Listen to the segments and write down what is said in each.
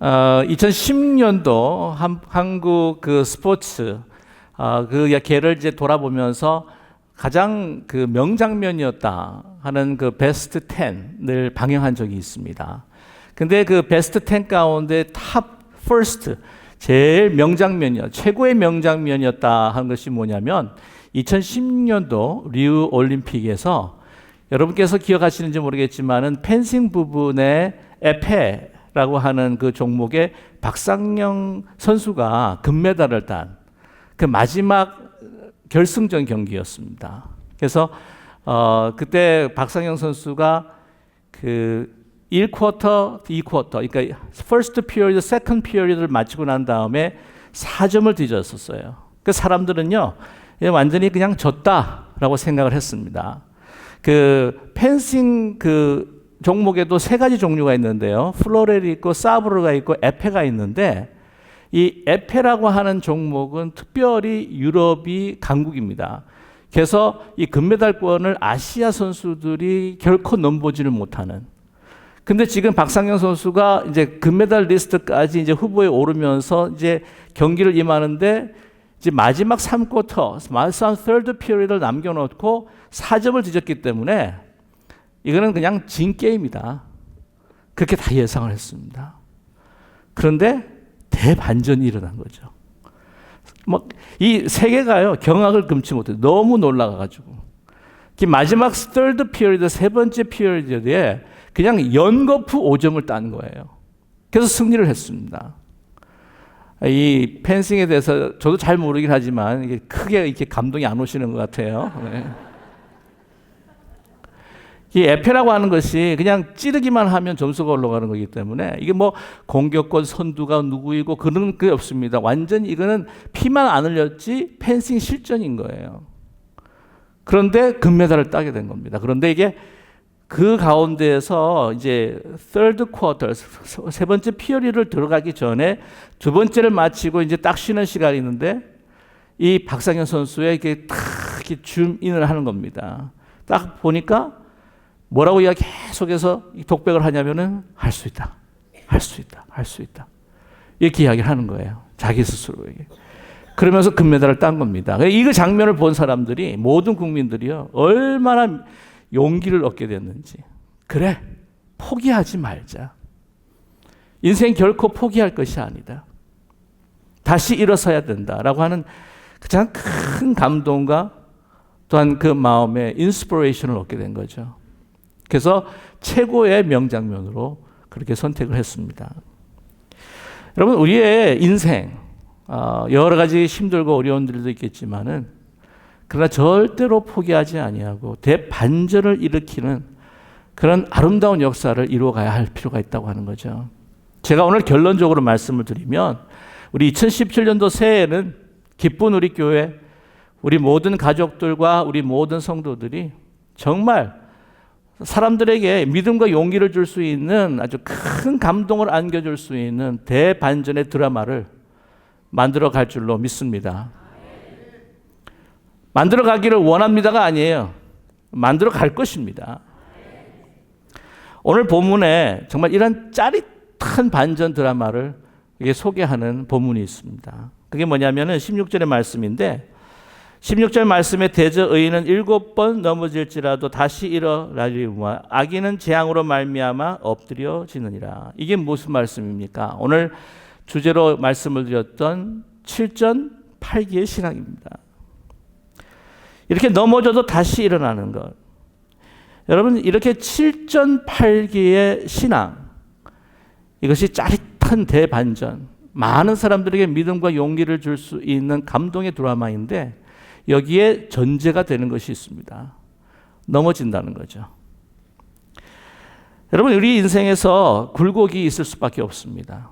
2016년도 한국 그 스포츠 그 계를 이제 돌아보면서 가장 그 명장면이었다 하는 그 베스트 10을 방영한 적이 있습니다. 근데 그 베스트 10 가운데 탑 퍼스트 제일 최고의 명장면이었다 하는 것이 뭐냐면 2016년도 리우 올림픽에서 여러분께서 기억하시는지 모르겠지만은 펜싱 부분의 에페라고 하는 그 종목에 박상영 선수가 금메달을 딴 그 마지막 결승전 경기였습니다. 그래서 그때 박상영 선수가 그 1쿼터, 2쿼터, 그러니까 first period, second period를 마치고 난 다음에 4점을 뒤졌었어요. 그 사람들은요, 완전히 그냥 졌다라고 생각을 했습니다. 그 펜싱 그 종목에도 세 가지 종류가 있는데요. 플로렐이 있고 사브르가 있고 에페가 있는데 이 에페라고 하는 종목은 특별히 유럽이 강국입니다. 그래서 이 금메달권을 아시아 선수들이 결코 넘보지를 못하는. 근데 지금 박상영 선수가 이제 금메달 리스트까지 이제 후보에 오르면서 이제 경기를 임하는데 이제 마지막 3쿼터, 마지막 3rd period를 남겨놓고 4점을 뒤졌기 때문에 이거는 그냥 진 게임이다. 그렇게 다 예상을 했습니다. 그런데 대반전이 일어난 거죠. 이 세계가요, 경악을 금치 못해요. 너무 놀라가지고. 마지막 3rd period, 세 번째 피리어드에 그냥 연거푸 5점을 딴 거예요. 그래서 승리를 했습니다. 이 펜싱에 대해서 저도 잘 모르긴 하지만 이게 크게 이렇게 감동이 안 오시는 것 같아요. 네. 이 에페라고 하는 것이 그냥 찌르기만 하면 점수가 올라가는 거기 때문에 이게 뭐 공격권 선두가 누구이고 그런 게 없습니다. 완전히 이거는 피만 안 흘렸지 펜싱 실전인 거예요. 그런데 금메달을 따게 된 겁니다. 그런데 이게 그 가운데에서 이제 third quarter, 세 번째 피어리를 들어가기 전에 두 번째를 마치고 이제 딱 쉬는 시간이 있는데 이 박상현 선수에게 딱 이렇게 줌인을 하는 겁니다. 딱 보니까 뭐라고 계속해서 독백을 하냐면은 할 수 있다, 할 수 있다, 할 수 있다. 이렇게 이야기를 하는 거예요. 자기 스스로에게. 그러면서 금메달을 딴 겁니다. 이 장면을 본 사람들이 모든 국민들이요 얼마나 용기를 얻게 됐는지. 그래, 포기하지 말자. 인생 결코 포기할 것이 아니다. 다시 일어서야 된다라고 하는 가장 큰 감동과 또한 그 마음에 인스피레이션을 얻게 된 거죠. 그래서 최고의 명장면으로 그렇게 선택을 했습니다. 여러분, 우리의 인생 여러 가지 힘들고 어려운 일도 있겠지만은 그러나 절대로 포기하지 아니하고 대반전을 일으키는 그런 아름다운 역사를 이루어가야 할 필요가 있다고 하는 거죠. 제가 오늘 결론적으로 말씀을 드리면 우리 2017년도 새해에는 기쁜 우리 교회, 우리 모든 가족들과 우리 모든 성도들이 정말 사람들에게 믿음과 용기를 줄 수 있는 아주 큰 감동을 안겨줄 수 있는 대반전의 드라마를 만들어 갈 줄로 믿습니다. 만들어 가기를 원합니다가 아니에요. 만들어 갈 것입니다. 오늘 본문에 정말 이런 짜릿한 반전 드라마를 소개하는 본문이 있습니다. 그게 뭐냐면은 16절의 말씀인데 16절 말씀에 대저 의인은 7번 넘어질지라도 다시 일어나리오마 악인은 재앙으로 말미암아 엎드려지느니라. 이게 무슨 말씀입니까? 오늘 주제로 말씀을 드렸던 7전 8기의 신앙입니다. 이렇게 넘어져도 다시 일어나는 것. 여러분, 이렇게 7전 8기의 신앙, 이것이 짜릿한 대반전, 많은 사람들에게 믿음과 용기를 줄 수 있는 감동의 드라마인데 여기에 전제가 되는 것이 있습니다. 넘어진다는 거죠. 여러분, 우리 인생에서 굴곡이 있을 수밖에 없습니다.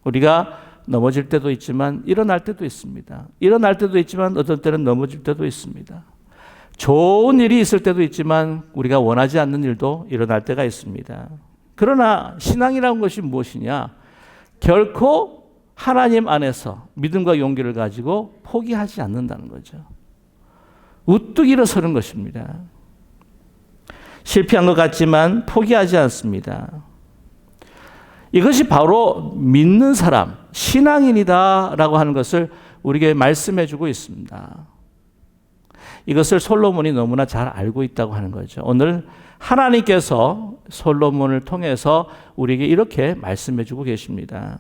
우리가 넘어질 때도 있지만 일어날 때도 있습니다. 일어날 때도 있지만 어떤 때는 넘어질 때도 있습니다. 좋은 일이 있을 때도 있지만 우리가 원하지 않는 일도 일어날 때가 있습니다. 그러나 신앙이라는 것이 무엇이냐? 결코 하나님 안에서 믿음과 용기를 가지고 포기하지 않는다는 거죠. 우뚝 일어서는 것입니다. 실패한 것 같지만 포기하지 않습니다. 이것이 바로 믿는 사람, 신앙인이다라고 하는 것을 우리에게 말씀해 주고 있습니다. 이것을 솔로몬이 너무나 잘 알고 있다고 하는 거죠. 오늘 하나님께서 솔로몬을 통해서 우리에게 이렇게 말씀해 주고 계십니다.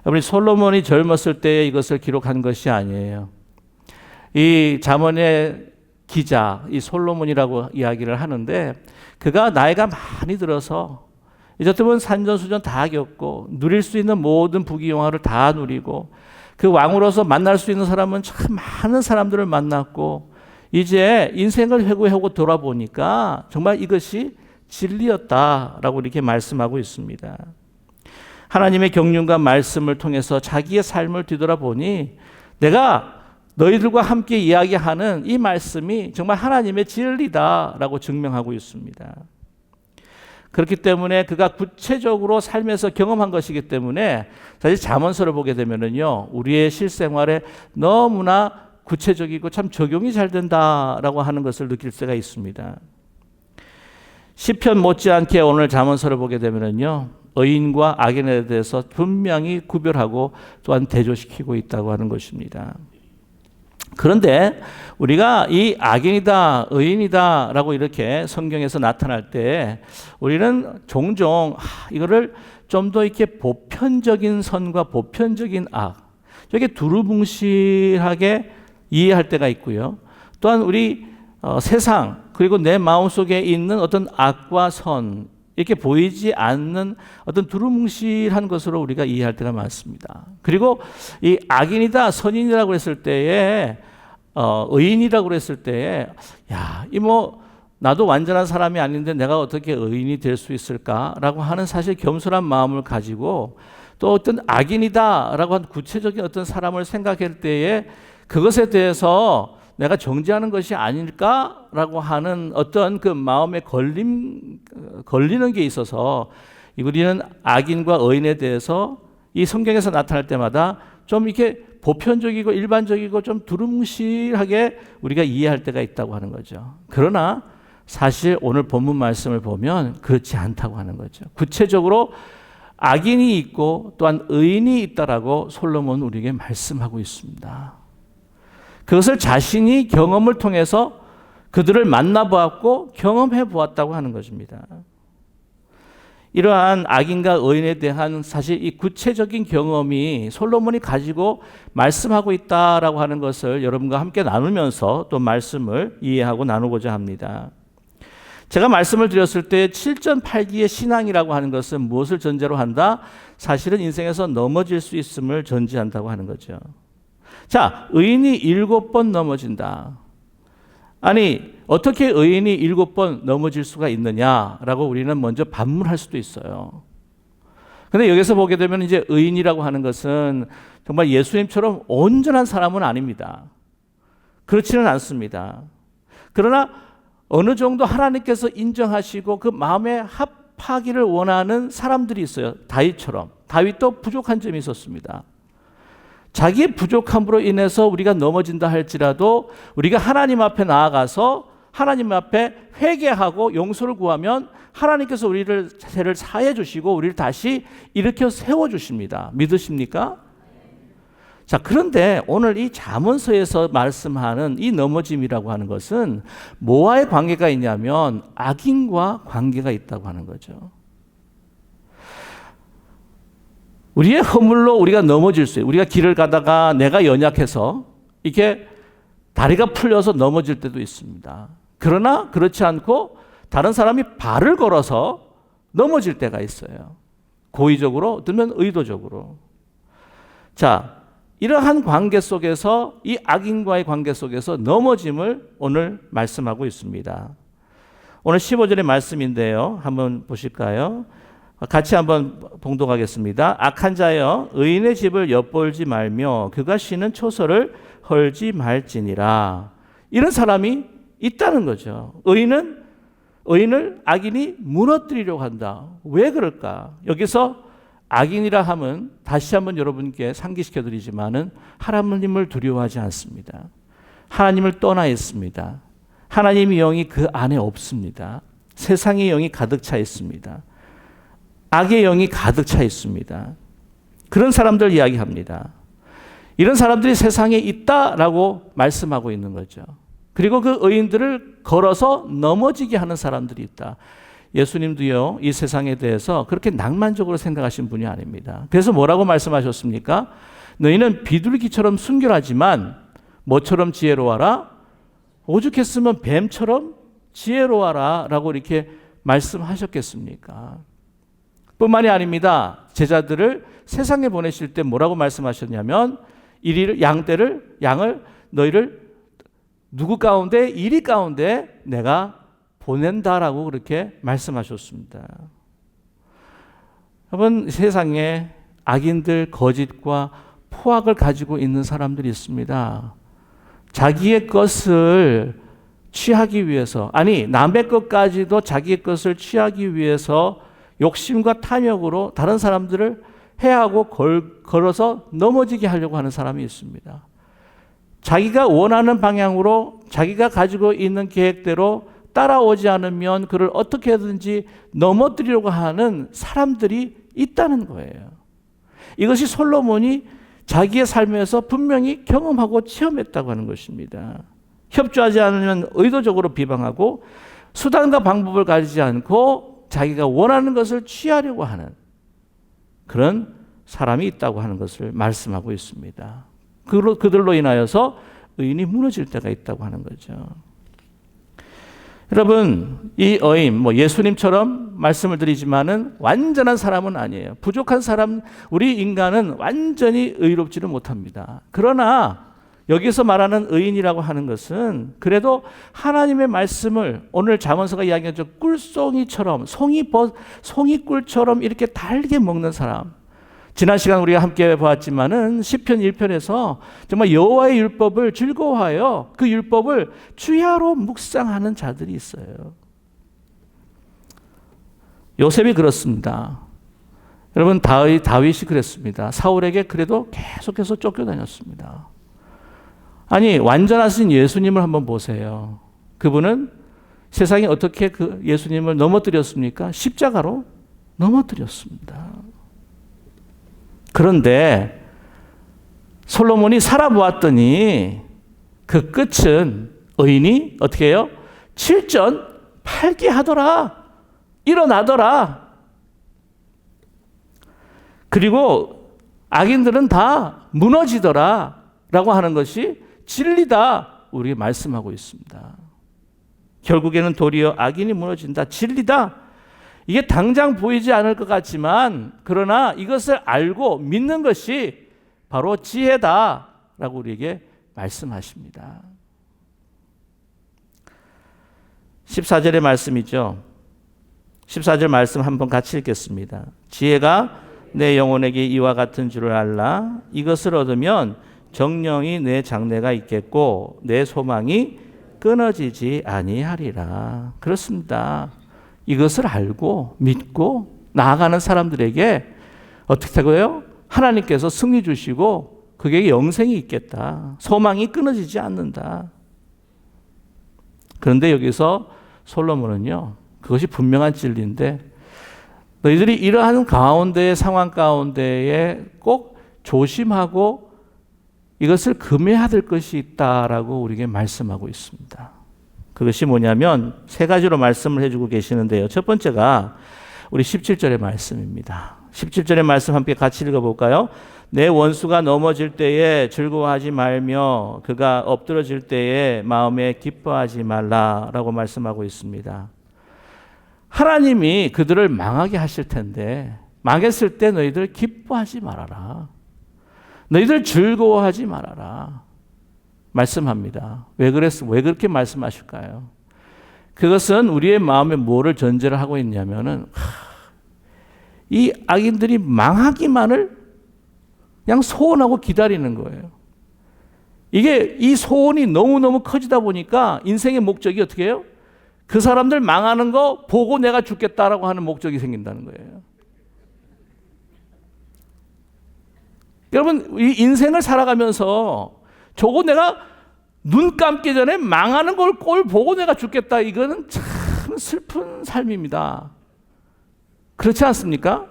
여러분, 솔로몬이 젊었을 때 이것을 기록한 것이 아니에요. 이 잠언의 기자, 이 솔로몬이라고 이야기를 하는데, 그가 나이가 많이 들어서 이제 어떻게 보면 산전수전 다 겪고 누릴 수 있는 모든 부귀영화를 다 누리고 그 왕으로서 만날 수 있는 사람은 참 많은 사람들을 만났고 이제 인생을 회고하고 돌아보니까 정말 이것이 진리였다라고 이렇게 말씀하고 있습니다. 하나님의 경륜과 말씀을 통해서 자기의 삶을 뒤돌아보니 내가 너희들과 함께 이야기하는 이 말씀이 정말 하나님의 진리다라고 증명하고 있습니다. 그렇기 때문에 그가 구체적으로 삶에서 경험한 것이기 때문에 사실 잠언서를 보게 되면은요, 우리의 실생활에 너무나 구체적이고 참 적용이 잘 된다라고 하는 것을 느낄 수가 있습니다. 시편 못지않게 오늘 잠언서를 보게 되면은요, 의인과 악인에 대해서 분명히 구별하고 또한 대조시키고 있다고 하는 것입니다. 그런데 우리가 이 악인이다, 의인이다 라고 이렇게 성경에서 나타날 때 우리는 종종 이거를 좀 더 이렇게 보편적인 선과 보편적인 악, 이렇게 두루뭉실하게 이해할 때가 있고요. 또한 우리 세상 그리고 내 마음속에 있는 어떤 악과 선, 이렇게 보이지 않는 어떤 두루뭉실한 것으로 우리가 이해할 때가 많습니다. 그리고 이 악인이다, 선인이라고 했을 때에 의인이라고 했을 때에 이 나도 완전한 사람이 아닌데 내가 어떻게 의인이 될 수 있을까라고 하는 사실 겸손한 마음을 가지고 또 어떤 악인이다라고 한 구체적인 어떤 사람을 생각할 때에 그것에 대해서 내가 정죄하는 것이 아닐까라고 하는 어떤 그 마음에 걸리는 게 있어서 우리는 악인과 의인에 대해서 이 성경에서 나타날 때마다 좀 이렇게 보편적이고 일반적이고 좀 두루뭉실하게 우리가 이해할 때가 있다고 하는 거죠. 그러나 사실 오늘 본문 말씀을 보면 그렇지 않다고 하는 거죠. 구체적으로 악인이 있고 또한 의인이 있다라고 솔로몬은 우리에게 말씀하고 있습니다. 그것을 자신이 경험을 통해서 그들을 만나보았고 경험해 보았다고 하는 것입니다. 이러한 악인과 의인에 대한 사실 이 구체적인 경험이 솔로몬이 가지고 말씀하고 있다라고 하는 것을 여러분과 함께 나누면서 또 말씀을 이해하고 나누고자 합니다. 제가 말씀을 드렸을 때 7전8기의 신앙이라고 하는 것은 무엇을 전제로 한다? 사실은 인생에서 넘어질 수 있음을 전제한다고 하는 거죠. 자, 의인이 7번 넘어진다. 아니, 어떻게 의인이 7번 넘어질 수가 있느냐라고 우리는 먼저 반문할 수도 있어요. 근데 여기서 보게 되면 이제 의인이라고 하는 것은 정말 예수님처럼 온전한 사람은 아닙니다. 그렇지는 않습니다. 그러나 어느 정도 하나님께서 인정하시고 그 마음에 합하기를 원하는 사람들이 있어요. 다윗처럼. 다윗도 부족한 점이 있었습니다. 자기의 부족함으로 인해서 우리가 넘어진다 할지라도 우리가 하나님 앞에 나아가서 하나님 앞에 회개하고 용서를 구하면 하나님께서 우리를 죄를 사해 주시고 우리를 다시 일으켜 세워 주십니다. 믿으십니까? 자, 그런데 오늘 이 잠언서에서 말씀하는 이 넘어짐이라고 하는 것은 뭐와의 관계가 있냐면 악인과 관계가 있다고 하는 거죠. 우리의 허물로 우리가 넘어질 수 있어요. 우리가 길을 가다가 내가 연약해서 이렇게 다리가 풀려서 넘어질 때도 있습니다. 그러나 그렇지 않고 다른 사람이 발을 걸어서 넘어질 때가 있어요. 고의적으로 또는 의도적으로. 자, 이러한 관계 속에서 이 악인과의 관계 속에서 넘어짐을 오늘 말씀하고 있습니다. 오늘 15절의 말씀인데요. 한번 보실까요? 같이 한번 봉독하겠습니다. 악한 자여 의인의 집을 엿볼지 말며 그가 쉬는 초소를 헐지 말지니라. 이런 사람이 있다는 거죠. 의인을 악인이 무너뜨리려고 한다. 왜 그럴까? 여기서 악인이라 함은 다시 한번 여러분께 상기시켜 드리지만은 하나님을 두려워하지 않습니다. 하나님을 떠나 있습니다. 하나님의 영이 그 안에 없습니다. 세상의 영이 가득 차 있습니다. 악의 영이 가득 차 있습니다. 그런 사람들 이야기합니다. 이런 사람들이 세상에 있다라고 말씀하고 있는 거죠. 그리고 그 의인들을 걸어서 넘어지게 하는 사람들이 있다. 예수님도요, 이 세상에 대해서 그렇게 낭만적으로 생각하신 분이 아닙니다. 그래서 뭐라고 말씀하셨습니까? 너희는 비둘기처럼 순결하지만 뭐처럼 지혜로워라? 오죽했으면 뱀처럼 지혜로워라 라고 이렇게 말씀하셨겠습니까? 뿐만이 아닙니다. 제자들을 세상에 보내실 때 뭐라고 말씀하셨냐면 양을 너희를 누구 가운데? 이리 가운데 내가 보낸다라고 그렇게 말씀하셨습니다. 여러분, 세상에 악인들, 거짓과 포악을 가지고 있는 사람들이 있습니다. 자기의 것을 취하기 위해서, 아니 남의 것까지도 자기의 것을 취하기 위해서 욕심과 탐욕으로 다른 사람들을 해하고 걸어서 넘어지게 하려고 하는 사람이 있습니다. 자기가 원하는 방향으로 자기가 가지고 있는 계획대로 따라오지 않으면 그를 어떻게든지 넘어뜨리려고 하는 사람들이 있다는 거예요. 이것이 솔로몬이 자기의 삶에서 분명히 경험하고 체험했다고 하는 것입니다. 협조하지 않으면 의도적으로 비방하고 수단과 방법을 가리지 않고 자기가 원하는 것을 취하려고 하는 그런 사람이 있다고 하는 것을 말씀하고 있습니다. 그들로 인하여서 의인이 무너질 때가 있다고 하는 거죠. 여러분, 이 의인, 예수님처럼 말씀을 드리지만은 완전한 사람은 아니에요. 부족한 사람, 우리 인간은 완전히 의롭지는 못합니다. 그러나 여기서 말하는 의인이라고 하는 것은 그래도 하나님의 말씀을 오늘 잠언서가 이야기하죠. 꿀송이처럼, 송이꿀처럼 이렇게 달게 먹는 사람. 지난 시간 우리가 함께 보았지만은 시편 1편에서 정말 여호와의 율법을 즐거워하여 그 율법을 주야로 묵상하는 자들이 있어요. 요셉이 그렇습니다. 여러분, 다윗이 그랬습니다. 사울에게 그래도 계속해서 쫓겨다녔습니다. 아니, 완전하신 예수님을 한번 보세요. 그분은 세상에 어떻게 그 예수님을 넘어뜨렸습니까? 십자가로 넘어뜨렸습니다. 그런데 솔로몬이 살아보았더니 그 끝은 의인이 어떻게 해요? 7전 8기 하더라. 일어나더라. 그리고 악인들은 다 무너지더라 라고 하는 것이 진리다. 우리에게 말씀하고 있습니다. 결국에는 도리어 악인이 무너진다. 진리다. 이게 당장 보이지 않을 것 같지만 그러나 이것을 알고 믿는 것이 바로 지혜다라고 우리에게 말씀하십니다. 14절의 말씀이죠. 14절 말씀 한번 같이 읽겠습니다. 지혜가 내 영혼에게 이와 같은 줄을 알라. 이것을 얻으면 정령이 내 장래가 있겠고 내 소망이 끊어지지 아니하리라. 그렇습니다. 이것을 알고 믿고 나아가는 사람들에게 어떻게 하고요? 하나님께서 승리 주시고 그게 영생이 있겠다. 소망이 끊어지지 않는다. 그런데 여기서 솔로몬은요, 그것이 분명한 진리인데 너희들이 이러한 상황 가운데에 꼭 조심하고 이것을 금해야 될 것이 있다라고 우리에게 말씀하고 있습니다. 그것이 뭐냐면 세 가지로 말씀을 해주고 계시는데요. 첫 번째가 우리 17절의 말씀입니다. 17절의 말씀 함께 같이 읽어볼까요? 내 원수가 넘어질 때에 즐거워하지 말며 그가 엎드러질 때에 마음에 기뻐하지 말라라고 말씀하고 있습니다. 하나님이 그들을 망하게 하실 텐데 망했을 때 너희들 기뻐하지 말아라. 너희들 즐거워하지 말아라. 말씀합니다. 왜 그렇게 말씀하실까요? 그것은 우리의 마음에 뭐를 전제를 하고 있냐면은 이 악인들이 망하기만을 그냥 소원하고 기다리는 거예요. 이게 이 소원이 너무너무 커지다 보니까 인생의 목적이 어떻게 해요? 그 사람들 망하는 거 보고 내가 죽겠다라고 하는 목적이 생긴다는 거예요. 여러분, 이 인생을 살아가면서 저거 내가 눈 감기 전에 망하는 꼴 보고 내가 죽겠다. 이거는 참 슬픈 삶입니다. 그렇지 않습니까?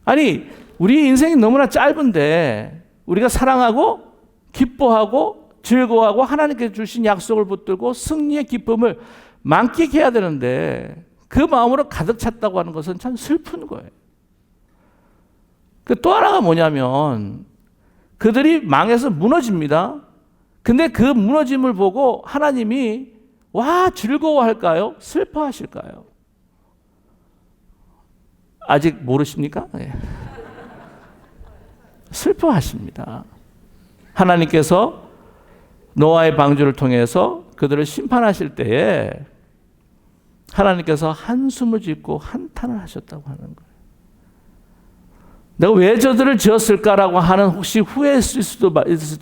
아니, 우리 인생이 너무나 짧은데 우리가 사랑하고 기뻐하고 즐거워하고 하나님께서 주신 약속을 붙들고 승리의 기쁨을 만끽해야 되는데 그 마음으로 가득 찼다고 하는 것은 참 슬픈 거예요. 그 또 하나가 뭐냐면 그들이 망해서 무너집니다. 근데 그 무너짐을 보고 하나님이 와 즐거워할까요? 슬퍼하실까요? 아직 모르십니까? 네. 슬퍼하십니다. 하나님께서 노아의 방주를 통해서 그들을 심판하실 때에 하나님께서 한숨을 짓고 한탄을 하셨다고 하는 거예요. 내가 왜 저들을 지었을까라고 하는 혹시 후회했을 수도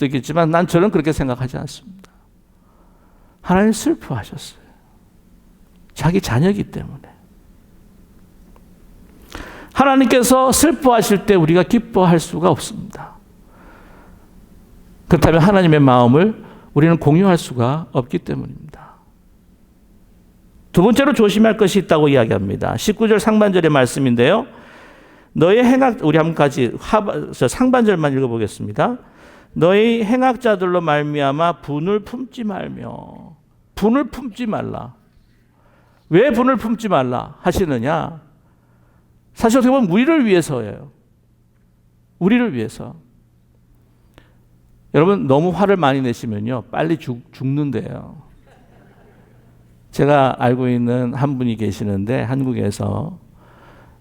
있겠지만 난 저는 그렇게 생각하지 않습니다. 하나님 슬퍼하셨어요. 자기 자녀이기 때문에. 하나님께서 슬퍼하실 때 우리가 기뻐할 수가 없습니다. 그렇다면 하나님의 마음을 우리는 공유할 수가 없기 때문입니다. 두 번째로 조심할 것이 있다고 이야기합니다. 19절 상반절의 말씀인데요. 너의 행악, 우리 한 가지 상반절만 읽어보겠습니다. 너의 행악자들로 말미암아 분을 품지 말며. 분을 품지 말라. 왜 분을 품지 말라 하시느냐? 사실 어떻게 보면 우리를 위해서예요. 우리를 위해서. 여러분 너무 화를 많이 내시면요 빨리 죽는데요. 제가 알고 있는 한 분이 계시는데 한국에서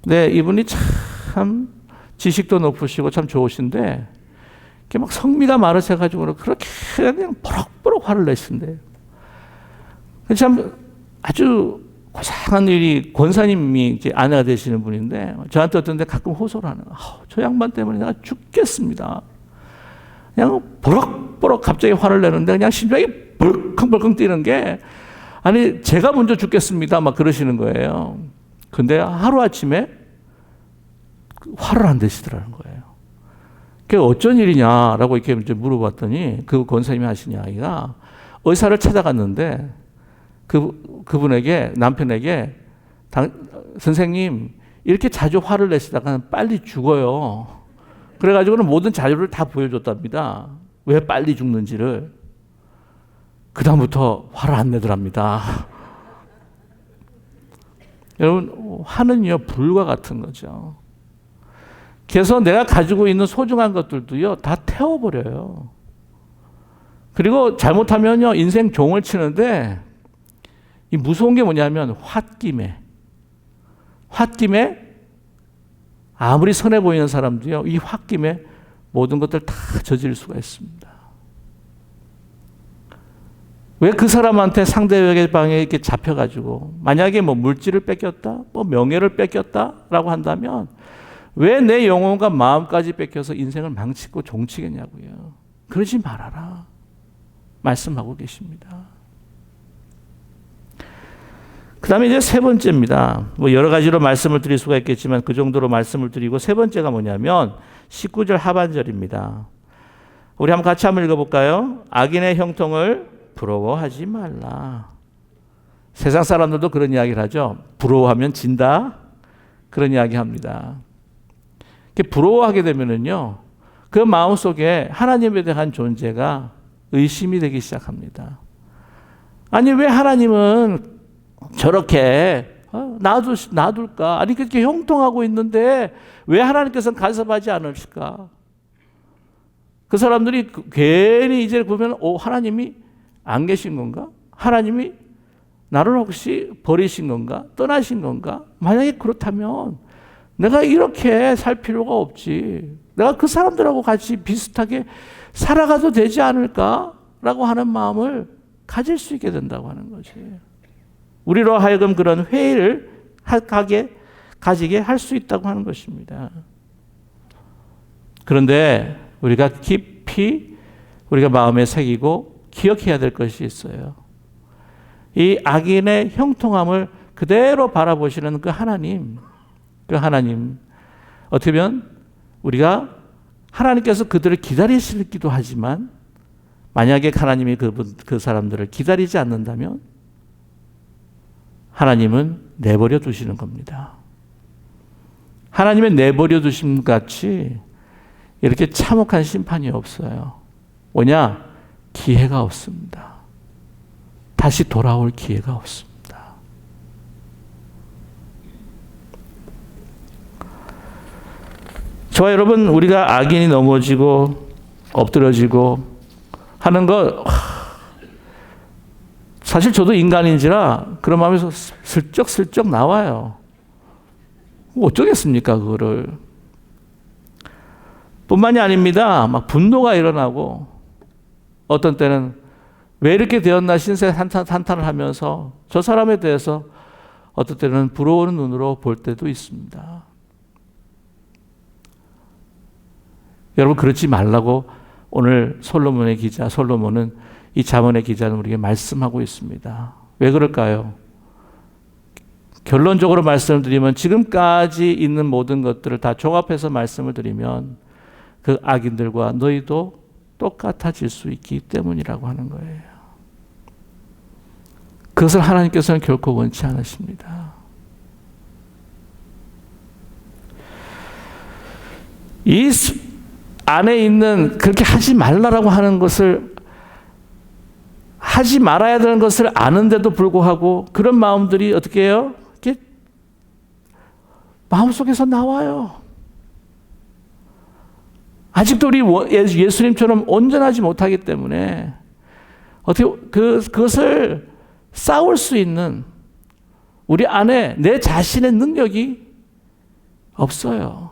네 이분이 참 지식도 높으시고 참 좋으신데 이렇게 막 성미가 마르셔가지고 그렇게 그냥 버럭버럭 화를 내신대요. 참 아주 고상한 일이 권사님이 이제 아내가 되시는 분인데 저한테 어떤 데 가끔 호소를 하는 저 양반 때문에 내가 죽겠습니다. 그냥 버럭버럭 갑자기 화를 내는데 그냥 심장이 벌컹벌컹 뛰는 게 아니 제가 먼저 죽겠습니다 막 그러시는 거예요. 근데 하루아침에 화를 안 내시더라는 거예요. 그게 어쩐 일이냐라고 이렇게 이제 물어봤더니 그 권사님이 하신 이야기가 의사를 찾아갔는데 그분에게 남편에게 선생님 이렇게 자주 화를 내시다가 빨리 죽어요. 그래가지고는 모든 자료를 다 보여줬답니다. 왜 빨리 죽는지를. 그 다음부터 화를 안 내더랍니다. 여러분 화는요 불과 같은 거죠. 그래서 내가 가지고 있는 소중한 것들도요 다 태워버려요. 그리고 잘못하면요 인생 종을 치는데 이 무서운 게 뭐냐면 홧김에 아무리 선해 보이는 사람도요 이 홧김에 모든 것들 다 저지를 수가 있습니다. 왜 그 사람한테 상대방의 방에 이렇게 잡혀가지고 만약에 뭐 물질을 뺏겼다, 뭐 명예를 뺏겼다라고 한다면 왜 내 영혼과 마음까지 뺏겨서 인생을 망치고 종치겠냐고요. 그러지 말아라 말씀하고 계십니다. 그 다음에 이제 세 번째입니다. 뭐 여러 가지로 말씀을 드릴 수가 있겠지만 그 정도로 말씀을 드리고 세 번째가 뭐냐면 19절 하반절입니다. 우리 한번 같이 한번 읽어볼까요? 악인의 형통을 부러워하지 말라. 세상 사람들도 그런 이야기를 하죠. 부러워하면 진다. 그런 이야기 합니다. 부러워하게 되면은요, 그 마음 속에 하나님에 대한 존재가 의심이 되기 시작합니다. 아니, 왜 하나님은 저렇게 놔둘까? 아니, 그렇게 형통하고 있는데 왜 하나님께서는 간섭하지 않으실까? 그 사람들이 괜히 이제 보면, 하나님이 안 계신 건가? 하나님이 나를 혹시 버리신 건가? 떠나신 건가? 만약에 그렇다면 내가 이렇게 살 필요가 없지. 내가 그 사람들하고 같이 비슷하게 살아가도 되지 않을까라고 하는 마음을 가질 수 있게 된다고 하는 거지. 우리로 하여금 그런 회의를 가지게 할 수 있다고 하는 것입니다. 그런데 우리가 깊이 우리가 마음에 새기고 기억해야 될 것이 있어요. 이 악인의 형통함을 그대로 바라보시는 그 하나님, 어떻게 보면 우리가 하나님께서 그들을 기다리시기도 하지만 만약에 하나님이 그 사람들을 기다리지 않는다면 하나님은 내버려 두시는 겁니다. 하나님의 내버려 두심 같이 이렇게 참혹한 심판이 없어요. 뭐냐? 기회가 없습니다. 다시 돌아올 기회가 없습니다. 저와 여러분, 우리가 악인이 넘어지고 엎드러지고 하는 거, 사실 저도 인간인지라 그런 마음에서 슬쩍슬쩍 나와요. 어쩌겠습니까, 그거를. 뿐만이 아닙니다. 막 분노가 일어나고, 어떤 때는 왜 이렇게 되었나 신세 한탄을 하면서 저 사람에 대해서 어떤 때는 부러워하는 눈으로 볼 때도 있습니다. 여러분, 그렇지 말라고 오늘 솔로몬은 이 잠언의 기자는 우리에게 말씀하고 있습니다. 왜 그럴까요? 결론적으로 말씀을 드리면 지금까지 있는 모든 것들을 다 종합해서 말씀을 드리면 그 악인들과 너희도 똑같아질 수 있기 때문이라고 하는 거예요. 그것을 하나님께서는 결코 원치 않으십니다. 이 안에 있는 그렇게 하지 말라라고 하는 것을 하지 말아야 되는 것을 아는데도 불구하고 그런 마음들이 어떻게 해요? 이렇게 마음속에서 나와요. 아직도 우리 예수님처럼 온전하지 못하기 때문에 어떻게 그것을 싸울 수 있는 우리 안에 내 자신의 능력이 없어요.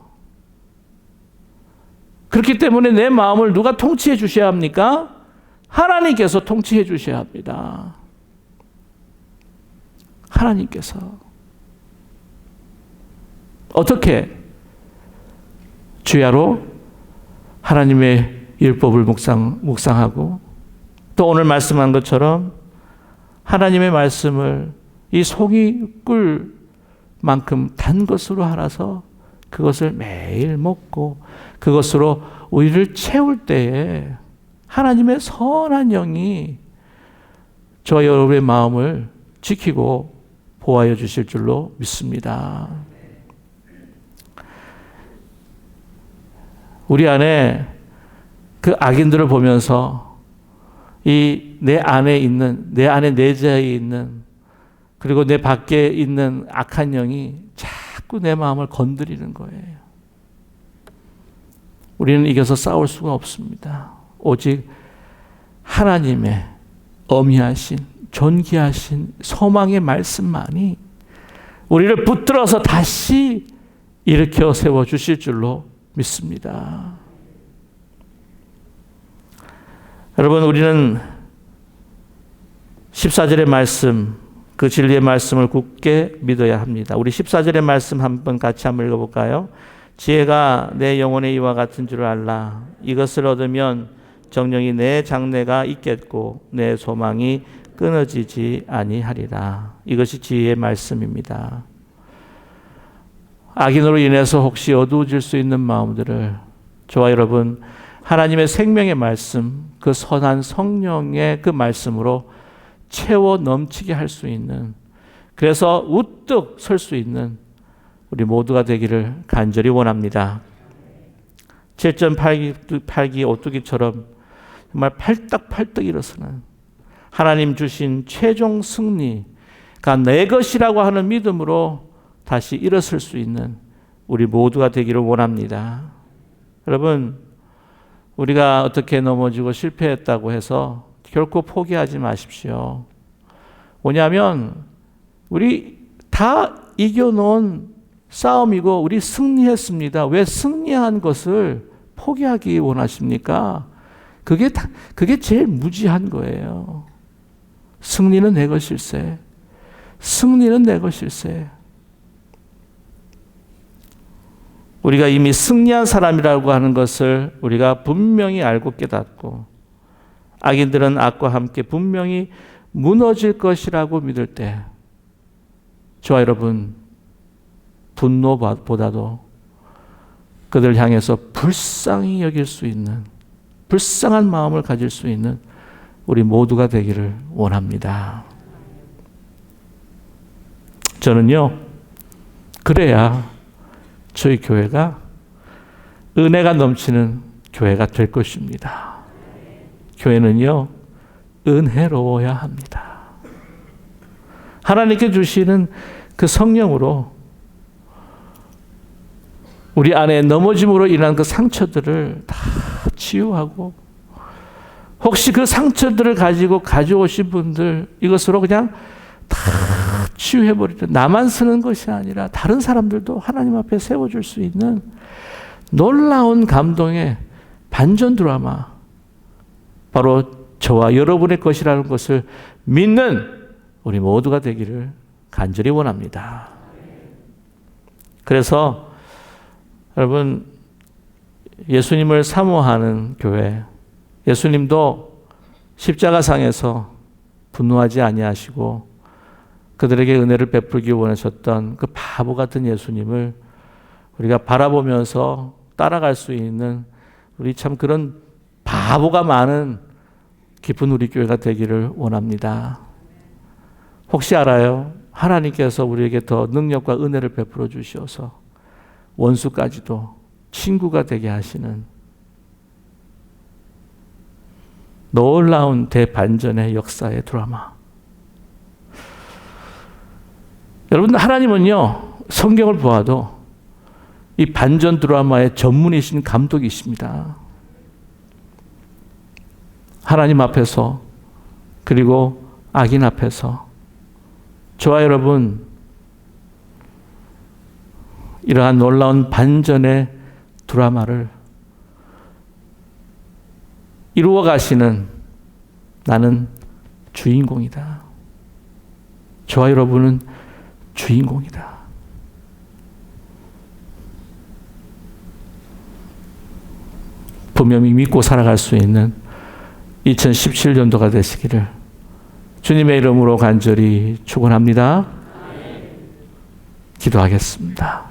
그렇기 때문에 내 마음을 누가 통치해 주셔야 합니까? 하나님께서 통치해 주셔야 합니다. 하나님께서. 어떻게? 주야로 하나님의 율법을 묵상하고 또 오늘 말씀한 것처럼 하나님의 말씀을 이 송이 꿀만큼 단 것으로 알아서 그것을 매일 먹고 그것으로 우리를 채울 때에 하나님의 선한 영이 저와 여러분의 마음을 지키고 보호하여 주실 줄로 믿습니다. 우리 안에 그 악인들을 보면서 이 내 안에 있는, 내 안에 내재해 있는, 그리고 내 밖에 있는 악한 영이 자꾸 내 마음을 건드리는 거예요. 우리는 이겨서 싸울 수가 없습니다. 오직 하나님의 어미하신, 존귀하신 소망의 말씀만이 우리를 붙들어서 다시 일으켜 세워 주실 줄로 믿습니다. 여러분, 우리는 14절의 말씀, 그 진리의 말씀을 굳게 믿어야 합니다. 우리 14절의 말씀 한번 같이 한번 읽어볼까요? 지혜가 내 영혼의 이와 같은 줄 알라. 이것을 얻으면 정령이 내 장래가 있겠고 내 소망이 끊어지지 아니하리라. 이것이 지혜의 말씀입니다. 악인으로 인해서 혹시 어두워질 수 있는 마음들을 저와 여러분 하나님의 생명의 말씀, 그 선한 성령의 그 말씀으로 채워 넘치게 할 수 있는, 그래서 우뚝 설 수 있는 우리 모두가 되기를 간절히 원합니다. 7.8기 오뚜기처럼 정말 팔딱팔딱 일어서는 하나님 주신 최종 승리가 내 것이라고 하는 믿음으로 다시 일어설 수 있는 우리 모두가 되기를 원합니다. 여러분, 우리가 어떻게 넘어지고 실패했다고 해서 결코 포기하지 마십시오. 뭐냐면 우리 다 이겨놓은 싸움이고 우리 승리했습니다. 왜 승리한 것을 포기하기 원하십니까? 그게 제일 무지한 거예요. 승리는 내 것일세. 승리는 내 것일세. 우리가 이미 승리한 사람이라고 하는 것을 우리가 분명히 알고 깨닫고 악인들은 악과 함께 분명히 무너질 것이라고 믿을 때 저와 여러분 분노보다도 그들 향해서 불쌍히 여길 수 있는, 불쌍한 마음을 가질 수 있는 우리 모두가 되기를 원합니다. 저는요, 그래야 저희 교회가 은혜가 넘치는 교회가 될 것입니다. 교회는요, 은혜로워야 합니다. 하나님께 주시는 그 성령으로 우리 안에 넘어짐으로 인한 그 상처들을 다 치유하고, 혹시 그 상처들을 가지고 가져오신 분들 이것으로 그냥 다 치유해버리죠. 나만 쓰는 것이 아니라 다른 사람들도 하나님 앞에 세워줄 수 있는 놀라운 감동의 반전 드라마, 바로 저와 여러분의 것이라는 것을 믿는 우리 모두가 되기를 간절히 원합니다. 그래서 여러분, 예수님을 사모하는 교회, 예수님도 십자가상에서 분노하지 아니하시고 그들에게 은혜를 베풀기 원하셨던 그 바보 같은 예수님을 우리가 바라보면서 따라갈 수 있는, 우리 참 그런 바보가 많은 깊은 우리 교회가 되기를 원합니다. 혹시 알아요? 하나님께서 우리에게 더 능력과 은혜를 베풀어 주셔서 원수까지도 친구가 되게 하시는 놀라운 대반전의 역사의 드라마. 여러분, 하나님은요, 성경을 보아도 이 반전 드라마의 전문이신 감독이십니다. 하나님 앞에서, 그리고 악인 앞에서 저와 여러분, 이러한 놀라운 반전의 드라마를 이루어 가시는 나는 주인공이다. 저와 여러분은 주인공이다. 분명히 믿고 살아갈 수 있는 2017년도가 되시기를 주님의 이름으로 간절히 축원합니다. 기도하겠습니다.